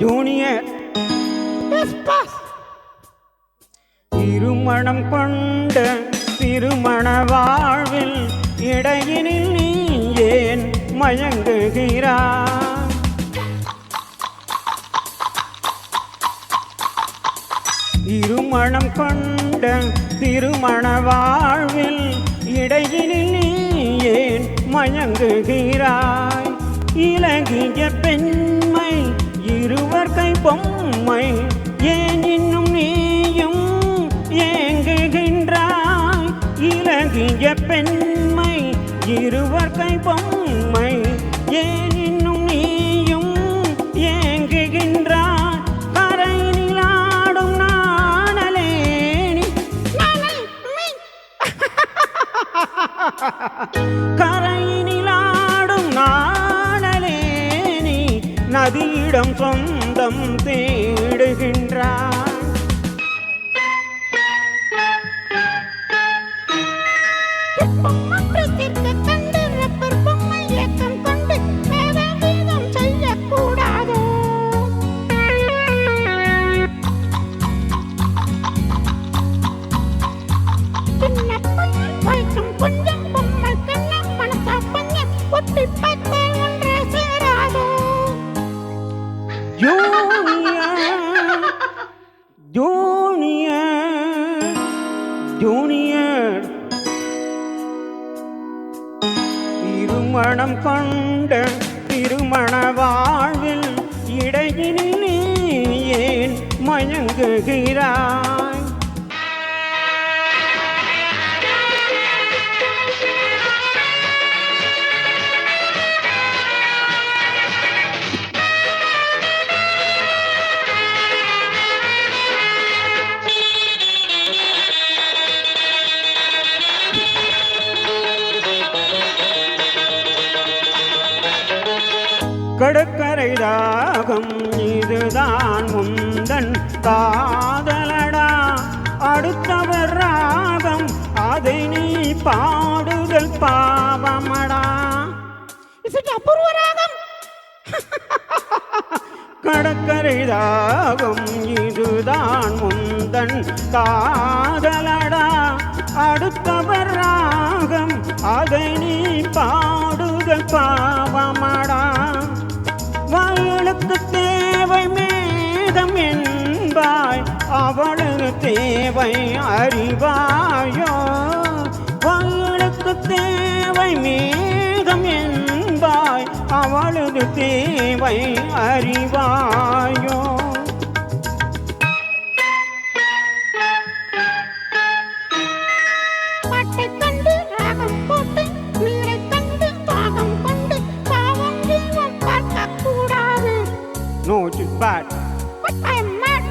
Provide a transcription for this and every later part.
Junior திருமணம் கொண்ட திருமண வாழ்வில் இடையினில் நீ ஏன் மயங்குகிறாய்? திருமணம் கொண்ட திருமண வாழ்வில் இடையினில் நீ ஏன் மயங்குகிறாய்? இலகிய பெண்மை இருவர் கை பொம்மை ஏன் இன்னும் நீயும் ஏங்குகின்றாய்? இலகிய பெண்மை இருவர் கை பொம்மை ஏன் இன்னும் நீயும் ஏங்குகின்றாய்? கரையினில் ஆடும் நாணலேனி கரையினில் ஆடும் நாணலேனி நதியிடம் சொந்தம் தேடுகின்றாய். ஜூனியர் திருமணம் கொண்ட திருமண வாழ்வில் இடையினில் நீ ஏன் மயங்குகிறாய்? கடற்கரை ராகம் இதுதான் முந்தன் காதலடா. அடுத்தவர் ராகம் அதை நீ பாடுதல் பாவமடா. அபூர்வ ராகம். கடற்கரை ராகம் இதுதான் முந்தன் காதலடா. அடுத்தவர் ராகம் அதை நீ பாடுதல் பாவமடா. வயலுக்கு தேவை மேகம் என்பாய், அவளுக்கு தேவை அறிவாயோ? வயலுக்கு தேவை மேகம் என்பாய், அவளுக்கு தேவை அறிவாயோ? No, it's bad. But I am mad.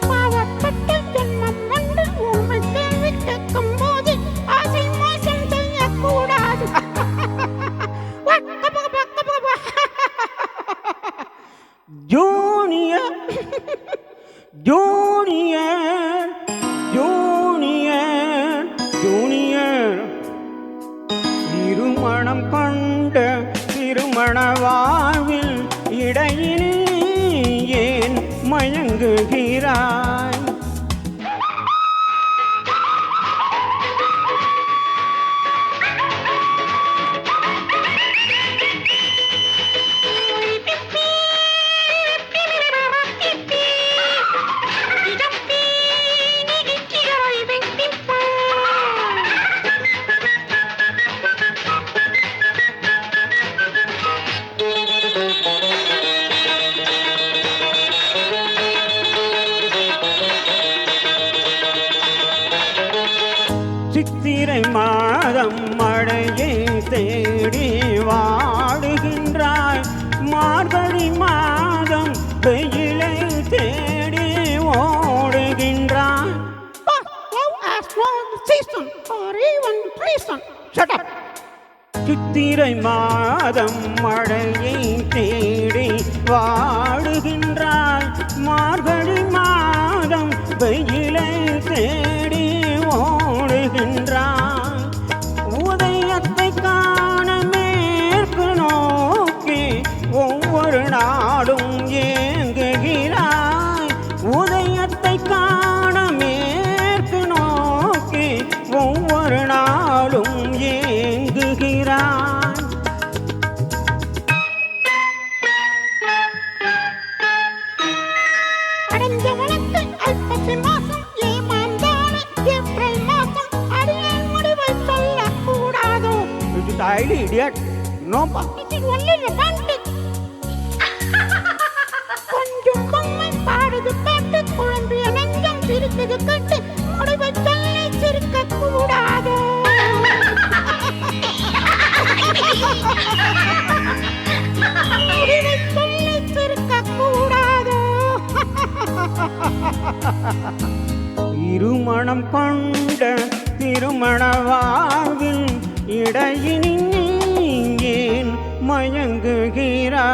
பாவப்பட்ட ஜென்மம் வந்து உண்மை கேள்வி கேட்கும் போது ஆசை மோசம் செய்யக்கூடாது. ஜூனியர் ஜூனியர் ஜூனியர் ஜூனியர் திருமணம் கொண்ட திருமண வாழ்வில் இடையினில் ஏன் மயங்குகிறாய்? சித்திரை மாதம் மழையை தேடி வாடுகின்றாய். மார்கழி மாதம் வெயிலை தேடி ஓடுகின்றாய். சித்திரை மாதம் மழையை தேடி வாடுகின்றாய். மார்கழி மாதம் வெயிலை தேடி ஓடுகின்றாய். உதயத்தை காண மேற்கு நோக்கி ஒவ்வொரு நாளும் ஏங்குகிறாய் உதயத்தை காண மேற்கு நோக்கி ஒவ்வொரு நாளும் ஏங்குகிறாய் அடைஞ்ச வழக்கு ஐப்பசி மாசம் ஏமாந்தானே ஏப்ரல் மாசம் அடியேன் முடிவை சொல்லக்கூடாதோ. It is highly idiot. No, It is only romantic. கொஞ்சம் பொம்மை பாடுது பாட்டு குழம்பிய நெஞ்சம் சிரித்தது கட்டு முடிவை சொல்லி சிரிக்க கூடாதோ. முடிவை சொல்லி சிரிக்க கூடாதோ. இருமணம் கொண்ட திருமண வாழ்வில் இடையினில் நீ ஏன் மயங்குகிறாய்